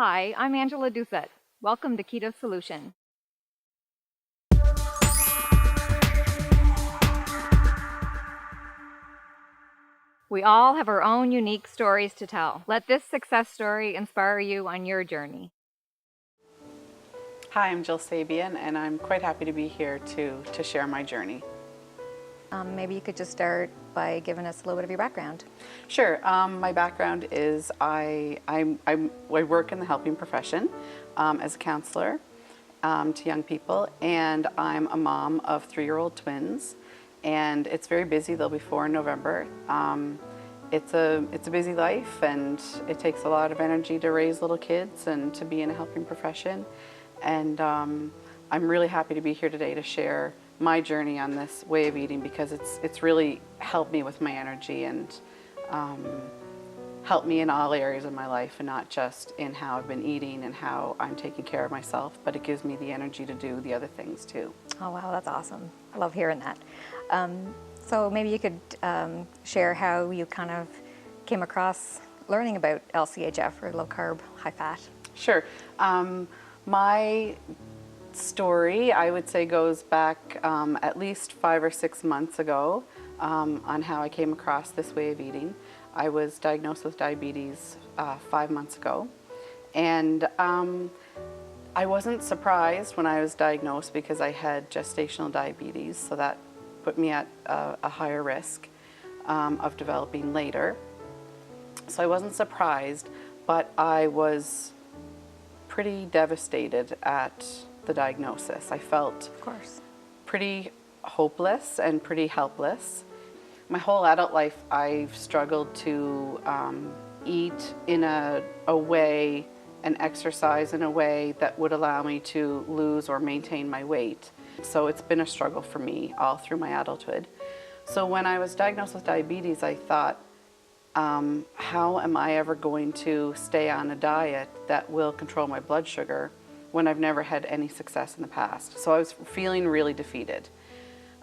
Hi, I'm Angela Doucette. Welcome to Keto Solution. We all have our own unique stories to tell. Let this success story inspire you on your journey. Hi, I'm Jill Sabian, and I'm quite happy to be here to share my journey. Maybe you could just start by giving us a little bit of your background. Sure. My background is I work in the helping profession as a counselor to young people, and I'm a mom of 3-year-old twins, and it's very busy. They'll be 4 in November. It's a busy life, and it takes a lot of energy to raise little kids and to be in a helping profession. And I'm really happy to be here today to share my journey on this way of eating, because it's really helped me with my energy and helped me in all areas of my life, and not just in how I've been eating and how I'm taking care of myself, but it gives me the energy to do the other things too. Oh, wow, that's awesome. I love hearing that. So maybe you could share how you kind of came across learning about LCHF, or low carb, high fat. Sure. My story, I would say, goes back at least 5 or 6 months ago on how I came across this way of eating. I was diagnosed with diabetes 5 months ago, and I wasn't surprised when I was diagnosed because I had gestational diabetes, so that put me at a higher risk of developing later. So I wasn't surprised, but I was pretty devastated at the diagnosis. I felt, Of course, pretty hopeless and pretty helpless. My whole adult life, I've struggled to eat in a way and exercise in a way that would allow me to lose or maintain my weight. So it's been a struggle for me all through my adulthood. So when I was diagnosed with diabetes, I thought, how am I ever going to stay on a diet that will control my blood sugar when I've never had any success in the past? So I was feeling really defeated.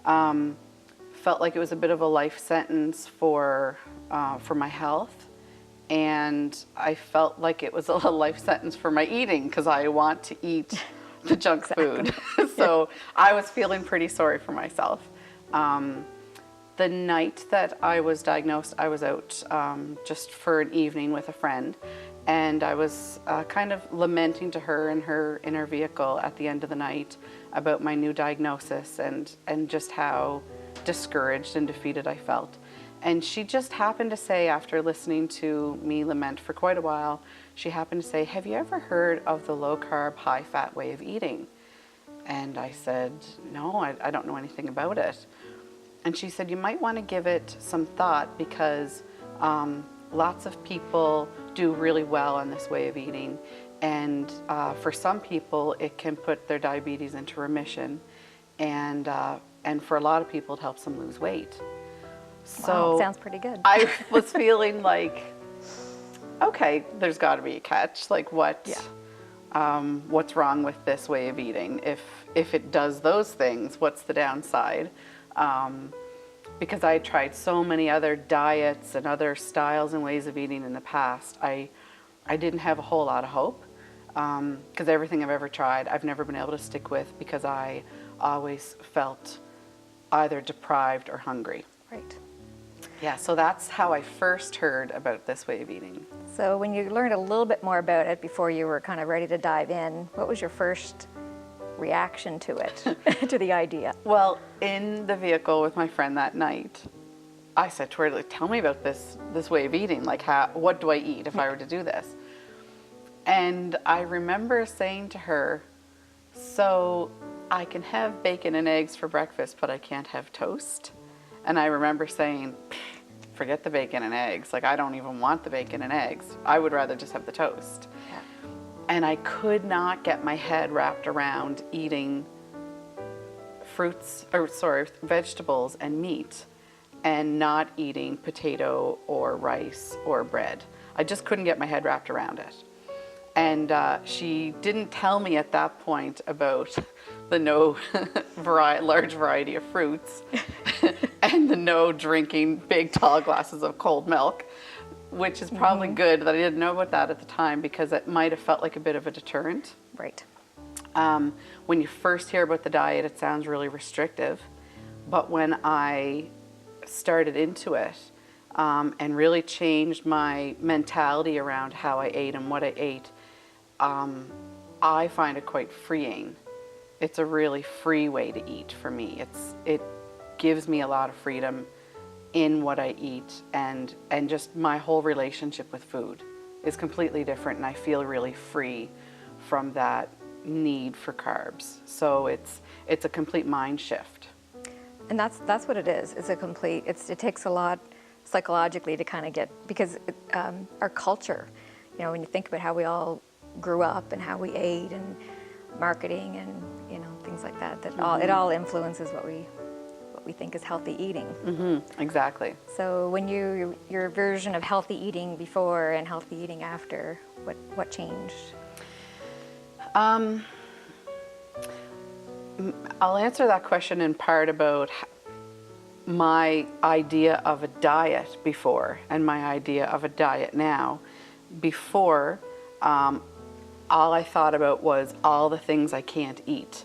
Felt like it was a bit of a life sentence for my health, and I felt like it was a life sentence for my eating, because I want to eat the junk food. So I was feeling pretty sorry for myself. The night that I was diagnosed, I was out just for an evening with a friend, and I was kind of lamenting to her in her vehicle at the end of the night about my new diagnosis and just how discouraged and defeated I felt. And she just happened to say, after listening to me lament for quite a while, she happened to say, "Have you ever heard of the low carb, high fat way of eating?" And I said, "No, I don't know anything about it." And she said, "You might want to give it some thought, because lots of people do really well on this way of eating. And for some people, it can put their diabetes into remission. And for a lot of people, it helps them lose weight." So wow, sounds pretty good. I was feeling like, okay, there's got to be a catch. Like, what's wrong with this way of eating? If it does those things, what's the downside? Because I had tried so many other diets and other styles and ways of eating in the past, I didn't have a whole lot of hope, because everything I've ever tried, I've never been able to stick with, because I always felt either deprived or hungry. Right. Yeah, so that's how I first heard about this way of eating. So when you learned a little bit more about it before you were kind of ready to dive in, what was your first reaction to it, to the idea? Well, in the vehicle with my friend that night, I said to her, like, "Tell me about this way of eating. Like, what do I eat if I were to do this?" And I remember saying to her, "So I can have bacon and eggs for breakfast, but I can't have toast?" And I remember saying, "Forget the bacon and eggs. Like, I don't even want the bacon and eggs. I would rather just have the toast." Yeah. And I could not get my head wrapped around eating vegetables and meat, and not eating potato or rice or bread. I just couldn't get my head wrapped around it. And she didn't tell me at that point about the no large variety of fruits and the no drinking big tall glasses of cold milk. which is probably good that I didn't know about that at the time, because it might have felt like a bit of a deterrent. Right. When you first hear about the diet, it sounds really restrictive. But when I started into it and really changed my mentality around how I ate and what I ate, I find it quite freeing. It's a really free way to eat for me. It gives me a lot of freedom in what I eat, and just my whole relationship with food is completely different, and I feel really free from that need for carbs. So it's a complete mind shift. And that's what it is. It's a complete. It takes a lot psychologically to kind of get, because our culture, you know, when you think about how we all grew up and how we ate and marketing and, you know, things like that, it all influences what we think is healthy eating. Mm-hmm, exactly. So when your version of healthy eating before and healthy eating after, what changed? I'll answer that question in part about my idea of a diet before and my idea of a diet now. Before, all I thought about was all the things I can't eat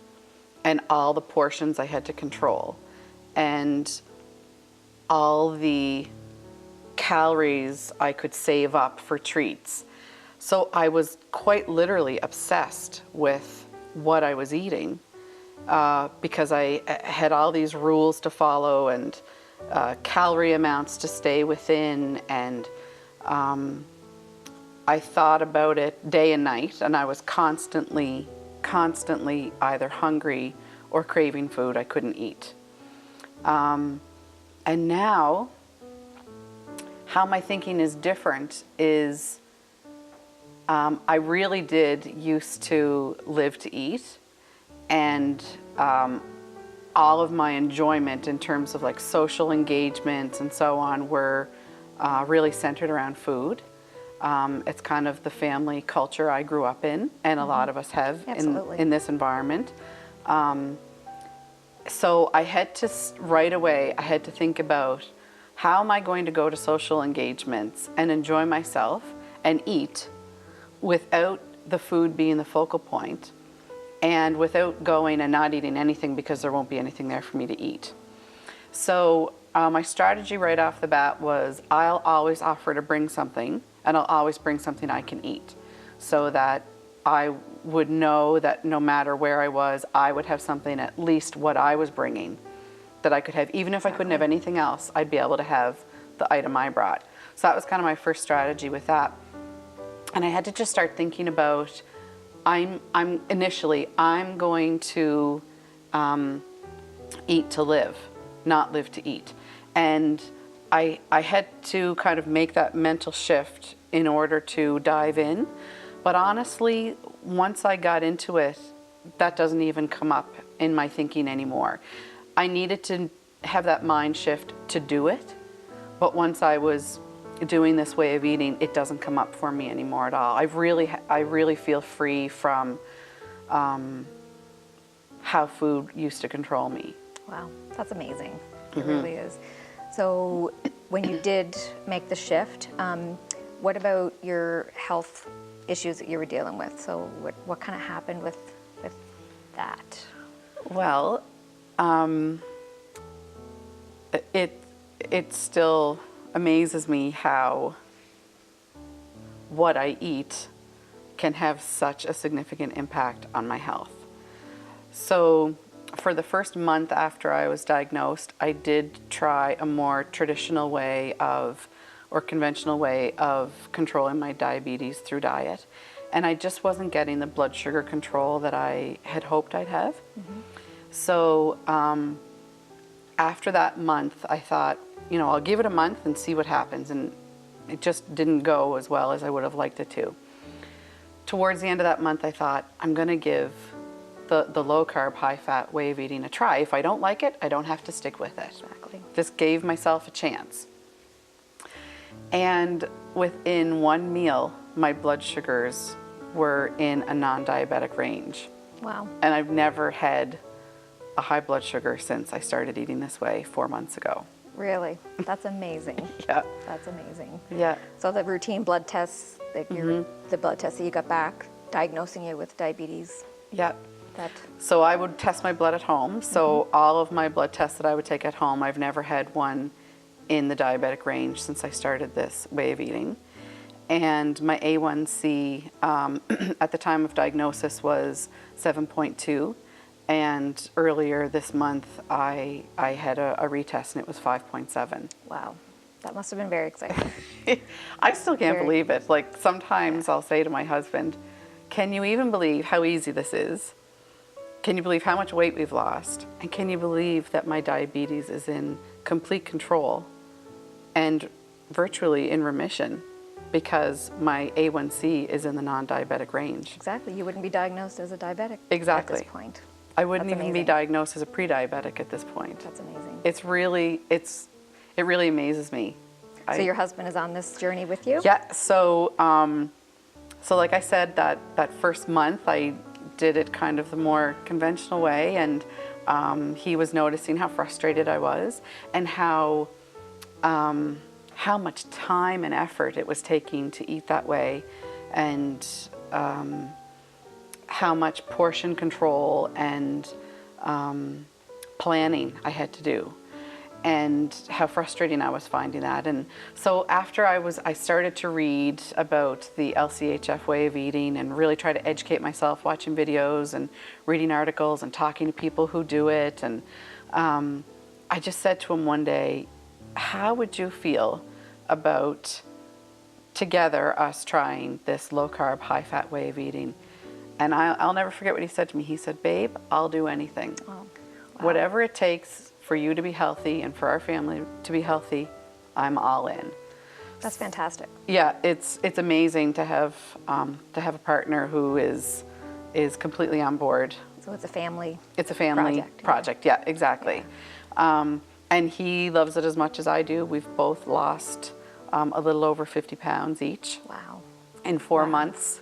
and all the portions I had to control and all the calories I could save up for treats. So I was quite literally obsessed with what I was eating because I had all these rules to follow and calorie amounts to stay within, and I thought about it day and night, and I was constantly either hungry or craving food I couldn't eat. And now, how my thinking is different is I really did used to live to eat, and all of my enjoyment in terms of like social engagements and so on were really centered around food. It's kind of the family culture I grew up in, and a lot of us have in this environment. So I had to, right away, I had to think about how am I going to go to social engagements and enjoy myself and eat without the food being the focal point, and without going and not eating anything because there won't be anything there for me to eat. So my strategy right off the bat was I'll always offer to bring something, and I'll always bring something I can eat, so that I would know that no matter where I was, I would have something, at least what I was bringing, that I could have. Even if I couldn't have anything else, I'd be able to have the item I brought. So that was kind of my first strategy with that. And I had to just start thinking about, I'm going to eat to live, not live to eat. And I had to kind of make that mental shift in order to dive in. But honestly, once I got into it, that doesn't even come up in my thinking anymore. I needed to have that mind shift to do it. But once I was doing this way of eating, it doesn't come up for me anymore at all. I really feel free from how food used to control me. Wow, that's amazing. It really is. So when you did make the shift, what about your health issues that you were dealing with? So what kind of happened with that? Well, it still amazes me how what I eat can have such a significant impact on my health. So for the first month after I was diagnosed, I did try a more traditional way of, or conventional way of controlling my diabetes through diet. And I just wasn't getting the blood sugar control that I had hoped I'd have. So after that month, I thought, I'll give it a month and see what happens. And it just didn't go as well as I would have liked it to. Towards the end of that month, I thought, I'm going to give the low-carb, high-fat way of eating a try. If I don't like it, I don't have to stick with it. Exactly. Just gave myself a chance. And within one meal, my blood sugars were in a non-diabetic range. Wow. And I've never had a high blood sugar since I started eating this way 4 months ago. Really? That's amazing. Yeah. That's amazing. Yeah. So the routine blood tests, the blood tests that you got back, diagnosing you with diabetes, Yeah. that, So I would test my blood at home. So all of my blood tests that I would take at home, I've never had one in the diabetic range since I started this way of eating. And my A1C at the time of diagnosis was 7.2. And earlier this month, I had a retest and it was 5.7. wow, that must have been very exciting. I still can't Very- believe it. Like sometimes I'll say to my husband, can you even believe how easy this is? Can you believe how much weight we've lost? And can you believe that my diabetes is in complete control and virtually in remission because my A1C is in the non-diabetic range? Exactly. You wouldn't be diagnosed as a diabetic Exactly. at this point. I wouldn't That's even be amazing. diagnosed as a pre-diabetic at this point. That's amazing. It really amazes me. So your husband is on this journey with you? Yeah, so like I said, that first month I did it kind of the more conventional way, and he was noticing how frustrated I was and how much time and effort it was taking to eat that way, and how much portion control and planning I had to do, and how frustrating I was finding that. And so after I started to read about the LCHF way of eating and really try to educate myself, watching videos and reading articles and talking to people who do it. And I just said to him one day, how would you feel about together us trying this low carb, high fat way of eating? And I'll never forget what he said to me. He said, babe, I'll do anything. Oh, wow. Whatever it takes for you to be healthy and for our family to be healthy, I'm all in. That's fantastic. Yeah, it's amazing to have a partner who is completely on board. So it's a family. It's a family project. Yeah, exactly. And he loves it as much as I do. We've both lost a little over 50 pounds each Wow. in 4 Wow. months.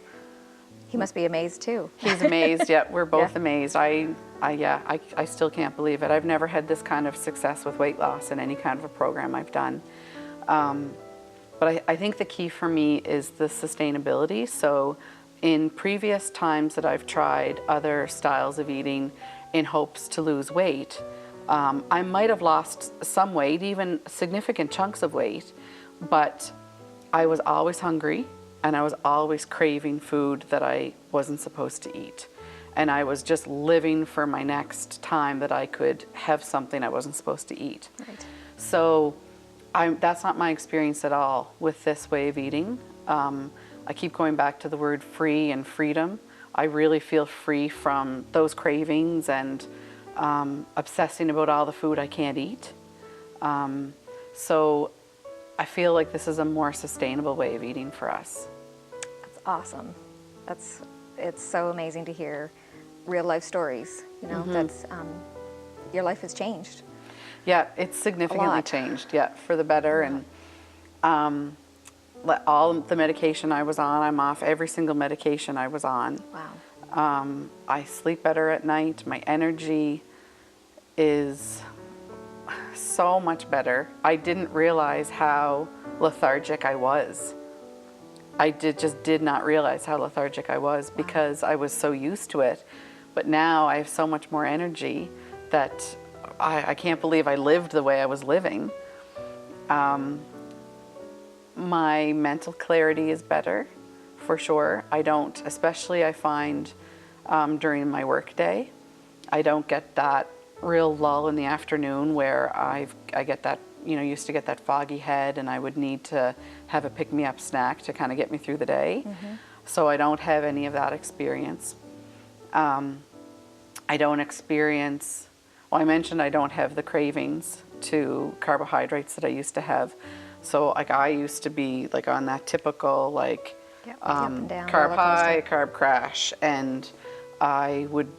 He must be amazed too. He's amazed. Yeah, we're both Yeah. amazed. I still can't believe it. I've never had this kind of success with weight loss in any kind of a program I've done. But I think the key for me is the sustainability. So in previous times that I've tried other styles of eating in hopes to lose weight, I might have lost some weight, even significant chunks of weight, but I was always hungry and I was always craving food that I wasn't supposed to eat. And I was just living for my next time that I could have something I wasn't supposed to eat. Right. So that's not my experience at all with this way of eating. I keep going back to the word free and freedom. I really feel free from those cravings and obsessing about all the food I can't eat. So I feel like this is a more sustainable way of eating for us. That's awesome. It's so amazing to hear real life stories. You know, that's your life has changed. Yeah, it's significantly lot. changed. Yeah, for the better. And all the medication I was on, I'm off every single medication I was on. Wow. I sleep better at night. My energy is so much better. I didn't realize how lethargic I was. I just did not realize how lethargic I was because I was so used to it. But now I have so much more energy that I can't believe I lived the way I was living. My mental clarity is better, for sure. Especially I find during my work day, I don't get that real lull in the afternoon where I get that, used to get that foggy head and I would need to have a pick-me-up snack to kind of get me through the day. So I don't have any of that experience. I don't experience, well, I mentioned I don't have the cravings to carbohydrates that I used to have. So like I used to be like on that typical like up and down, carb roller high, coaster. carb crash, and I would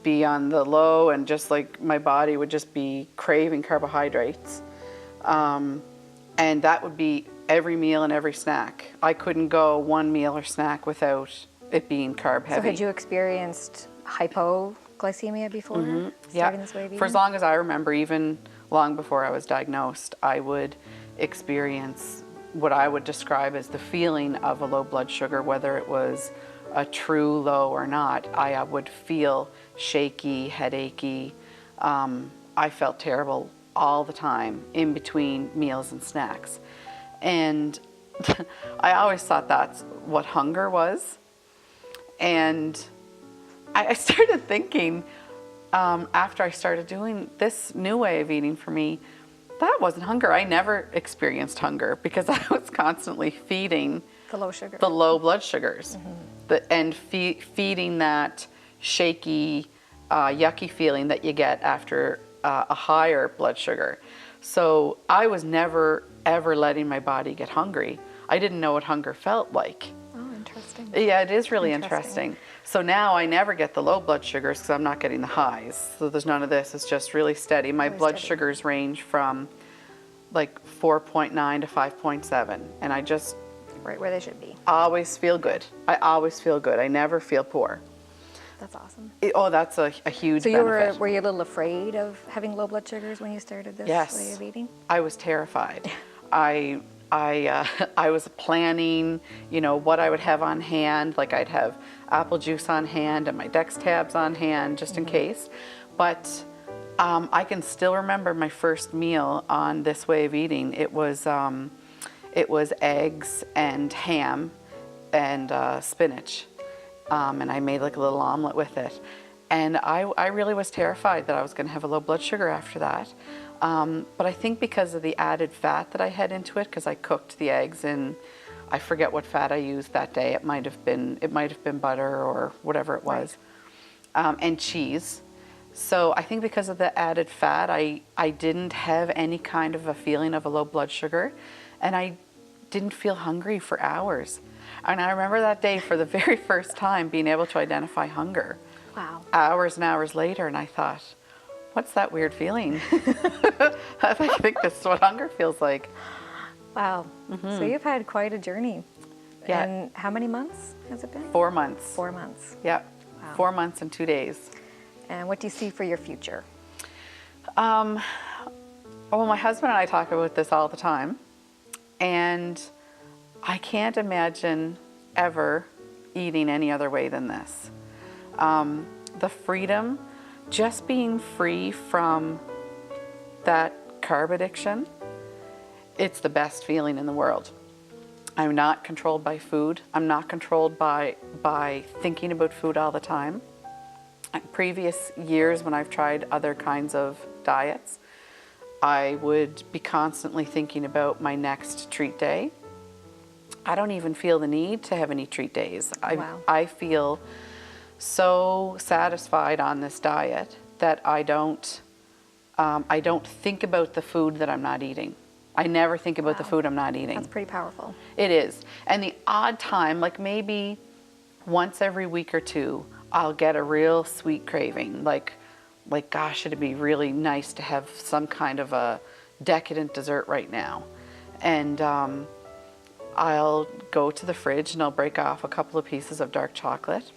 be on the low and just like my body would just be craving carbohydrates. And that would be every meal and every snack. I couldn't go one meal or snack without it being carb heavy. So had you experienced hypoglycemia before starting this way of eating? For as long as I remember, even long before I was diagnosed, I would experience what I would describe as the feeling of a low blood sugar, whether it was a true low or not. I would feel shaky, headachy. I felt terrible all the time in between meals and snacks. And I always thought that's what hunger was. And I started thinking, after I started doing this new way of eating for me, that wasn't hunger. I never experienced hunger because I was constantly feeding The low sugar. the low blood sugars, and feeding that shaky, yucky feeling that you get after a higher blood sugar. So I was never, ever letting my body get hungry. I didn't know what hunger felt like. Oh, interesting. Yeah, it is really interesting. So now I never get the low blood sugars because I'm not getting the highs. So there's none of this. It's just really steady. My Really blood steady. sugars range from like 4.9 to 5.7. And I just Right where they should be. always feel good. I always feel good. I never feel poor. That's awesome. Oh, that's a huge So benefit. were you a little afraid of having low blood sugars when you started this Yes. way of eating? I was terrified. I was planning, what I would have on hand. Like I'd have apple juice on hand and my Dex tabs on hand just in case. But I can still remember my first meal on this way of eating. It was eggs and ham and spinach. And I made like a little omelet with it. And I really was terrified that I was going to have a low blood sugar after that. But I think because of the added fat that I had into it, because I cooked the eggs in, I forget what fat I used that day. It might have been butter or whatever it was, and cheese. So I think because of the added fat, I didn't have any kind of a feeling of a low blood sugar, and I didn't feel hungry for hours. And I remember that day for the very first time being able to identify hunger. Wow. Hours and hours later, and I thought, what's that weird feeling? I think this is what hunger feels like. Wow. So you've had quite a journey. Yeah. And how many months has it been? 4 months. 4 months. Yep. Wow. 4 months and 2 days. And what do you see for your future? Well, my husband and I talk about this all the time, and I can't imagine ever eating any other way than this. The freedom, just being free from that carb addiction, it's the best feeling in the world. I'm not controlled by food. I'm not controlled by thinking about food all the time. Previous years when I've tried other kinds of diets, I would be constantly thinking about my next treat day. I don't even feel the need to have any treat days. Wow. I feel so satisfied on this diet that I don't think about the food that I'm not eating. I never think about the Wow. food I'm not eating. That's pretty powerful. It is. And the odd time, like maybe once every week or two, I'll get a real sweet craving. Like gosh, it'd be really nice to have some kind of a decadent dessert right now. And I'll go to the fridge and I'll break off a couple of pieces of dark chocolate.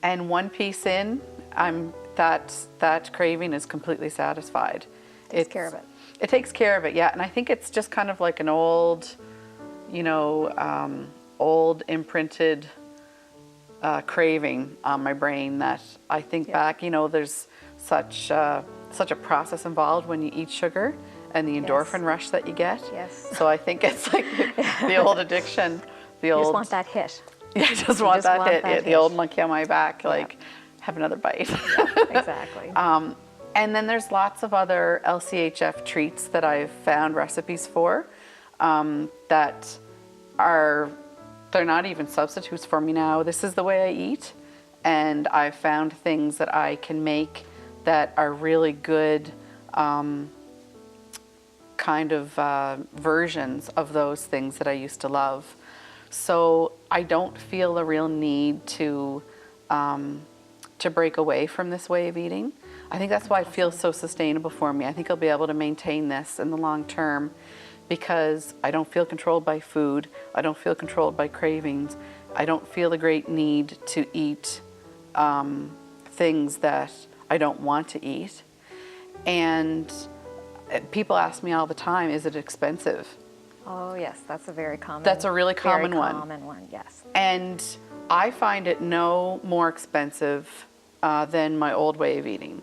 And one piece in, that craving is completely satisfied. Takes care of it. It takes care of it, yeah. And I think it's just kind of like an old, old imprinted craving on my brain that I think back, there's such a process involved when you eat sugar and the endorphin rush that you get. Yes. So I think it's like the old addiction, You just want that hit. Yeah, I just want just that want hit. that The hit. old monkey on my back, like, have another bite. Exactly. And then there's lots of other LCHF treats that I've found recipes for that they're not even substitutes for me now. This is the way I eat. And I've found things that I can make that are really good kind of versions of those things that I used to love. So I don't feel a real need to break away from this way of eating. I think that's why it feels so sustainable for me. I think I'll be able to maintain this in the long term because I don't feel controlled by food. I don't feel controlled by cravings. I don't feel a great need to eat things that I don't want to eat. And people ask me all the time, is it expensive? Oh yes, that's a very common. That's a really common one. Very common one, yes. And I find it no more expensive than my old way of eating.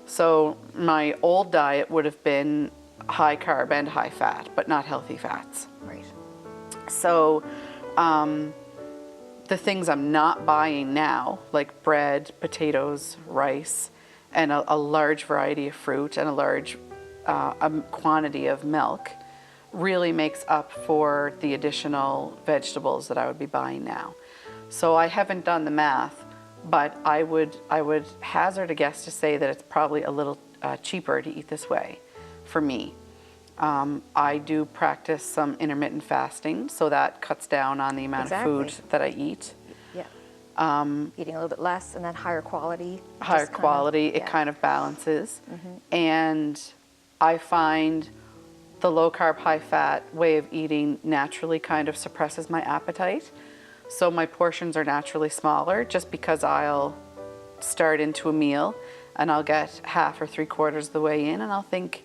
So my old diet would have been high carb and high fat, but not healthy fats. Right. So the things I'm not buying now, like bread, potatoes, rice, and a large variety of fruit and a large quantity of milk, really makes up for the additional vegetables that I would be buying now. So I haven't done the math, but I would hazard a guess to say that it's probably a little cheaper to eat this way for me. I do practice some intermittent fasting, so that cuts down on the amount of food that I eat. Yeah. Eating a little bit less and then higher quality. Higher quality, it kind of balances. And I find the low carb, high fat way of eating naturally kind of suppresses my appetite. So my portions are naturally smaller just because I'll start into a meal and I'll get half or 3/4 of the way in and I'll think,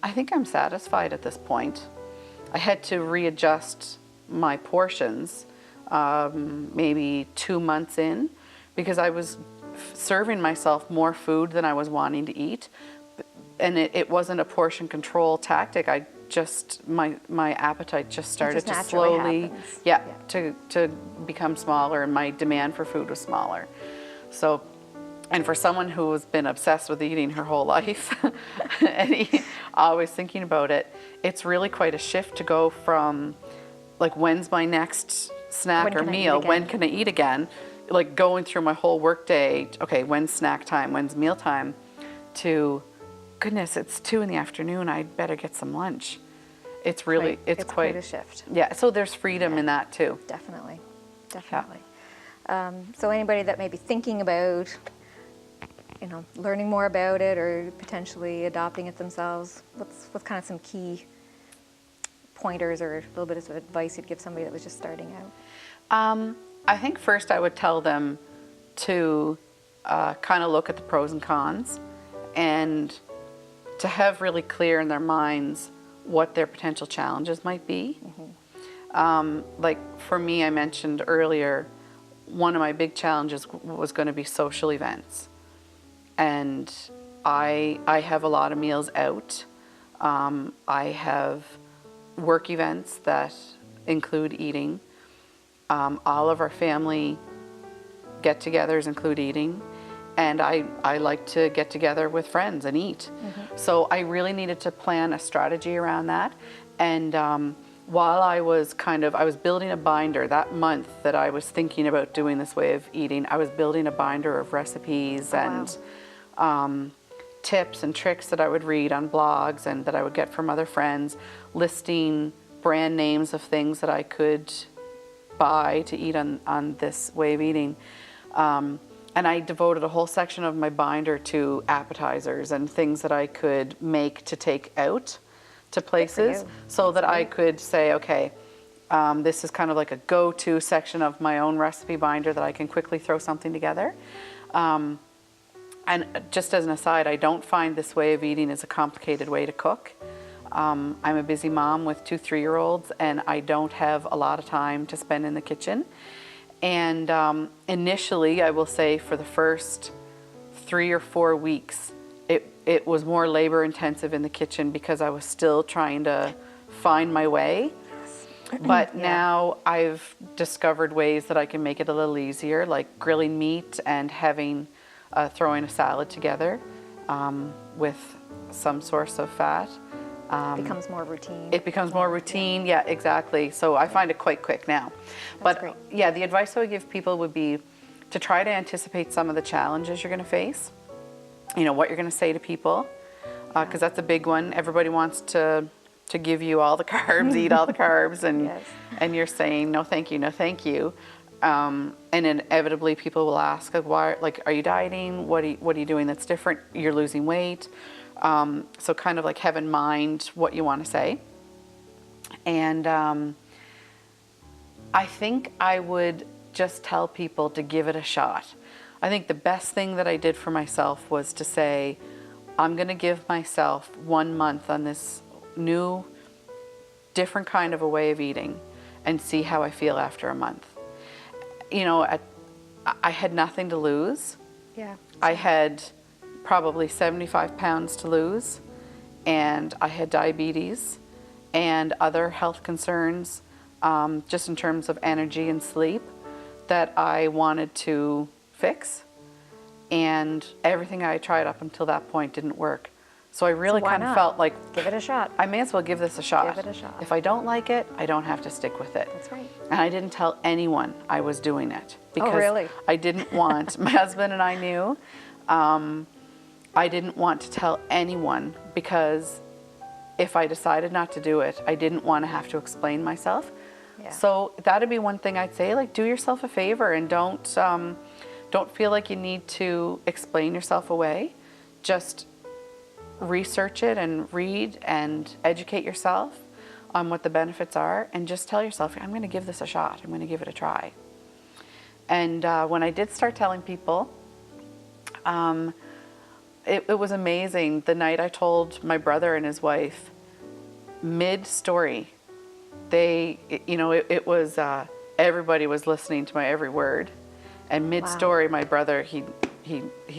I think I'm satisfied at this point. I had to readjust my portions maybe 2 months in because I was serving myself more food than I was wanting to eat. And it wasn't a portion control tactic. I just, my appetite just started to slowly, to become smaller, and my demand for food was smaller. So, and for someone who has been obsessed with eating her whole life, and always thinking about it, it's really quite a shift to go from, like, when's my next snack or meal? When can I eat again? Like going through my whole work day, okay, when's snack time? When's meal time? To, goodness, it's 2 p.m, I'd better get some lunch. It's really, it's quite a shift. Yeah, so there's freedom in that too. Definitely. So anybody that may be thinking about, learning more about it or potentially adopting it themselves, what's kind of some key pointers or a little bit of advice you'd give somebody that was just starting out? I think first I would tell them to kind of look at the pros and cons and to have really clear in their minds what their potential challenges might be. Like for me, I mentioned earlier, one of my big challenges was going to be social events. And I have a lot of meals out. I have work events that include eating. All of our family get-togethers include eating. And I like to get together with friends and eat. So I really needed to plan a strategy around that. And while I was building a binder that month that I was thinking about doing this way of eating, I was building a binder of recipes tips and tricks that I would read on blogs and that I would get from other friends, listing brand names of things that I could buy to eat on this way of eating. And I devoted a whole section of my binder to appetizers and things that I could make to take out to places so that I could say, okay, this is kind of like a go-to section of my own recipe binder that I can quickly throw something together. And just as an aside, I don't find this way of eating is a complicated way to cook. I'm a busy mom with 2 3-year-olds, and I don't have a lot of time to spend in the kitchen. And initially, I will say for the first 3 or 4 weeks, it was more labor intensive in the kitchen because I was still trying to find my way. But now I've discovered ways that I can make it a little easier, like grilling meat and throwing a salad together with some source of fat. It becomes more routine. It becomes more routine, yeah, exactly. So I find it quite quick now. That's great. Yeah, the advice I would give people would be to try to anticipate some of the challenges you're going to face. What you're going to say to people, because that's a big one. Everybody wants to give you all the carbs, eat all the carbs, and you're saying no, thank you, no, thank you. And inevitably, people will ask, why? Like, are you dieting? What are you doing that's different? You're losing weight. So kind of like have in mind what you want to say. And I think I would just tell people to give it a shot. I think the best thing that I did for myself was to say, I'm going to give myself 1 month on this new, different kind of a way of eating and see how I feel after a month. You know, I had nothing to lose. Yeah. I had probably 75 pounds to lose, and I had diabetes and other health concerns, just in terms of energy and sleep, that I wanted to fix. And everything I tried up until that point didn't work. So I really why kind of not? felt like Give it a shot. I may as well give this a shot. Give it a shot. If I don't like it, I don't have to stick with it. That's right. And I didn't tell anyone I was doing it because really? I didn't want, my husband and I knew, I didn't want to tell anyone because if I decided not to do it, I didn't want to have to explain myself. Yeah. So that'd be one thing I'd say, like, do yourself a favor and don't feel like you need to explain yourself away. Just research it and read and educate yourself on what the benefits are, and just tell yourself, I'm going to give this a shot. I'm going to give it a try. And when I did start telling people, it was amazing. The night I told my brother and his wife, mid-story, it was, everybody was listening to my every word. And mid-story, my brother, he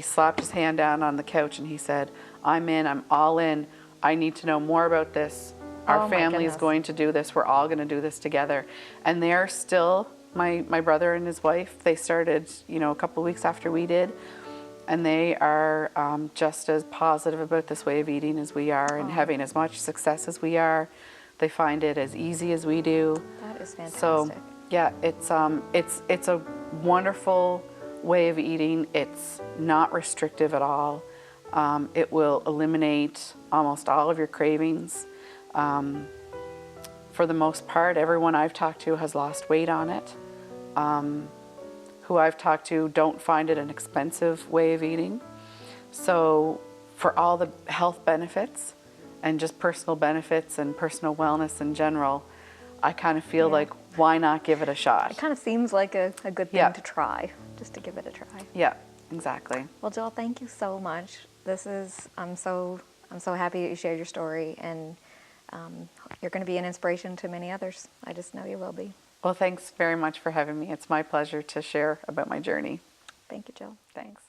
slapped his hand down on the couch and he said, I'm in, I'm all in. I need to know more about this. Our family is going to do this. We're all going to do this together. And they're still, my brother and his wife, they started, a couple of weeks after we did. And they are just as positive about this way of eating as we are and having as much success as we are. They find it as easy as we do. That is fantastic. So, yeah, it's a wonderful way of eating. It's not restrictive at all. It will eliminate almost all of your cravings. For the most part, everyone I've talked to has lost weight on it. Who I've talked to don't find it an expensive way of eating. So for all the health benefits and just personal benefits and personal wellness in general, I kind of feel like, why not give it a shot? It kind of seems like a good thing to try, just to give it a try. Yeah, exactly. Well, Jill, thank you so much. I'm so happy that you shared your story, and you're going to be an inspiration to many others. I just know you will be. Well, thanks very much for having me. It's my pleasure to share about my journey. Thank you, Jill. Thanks.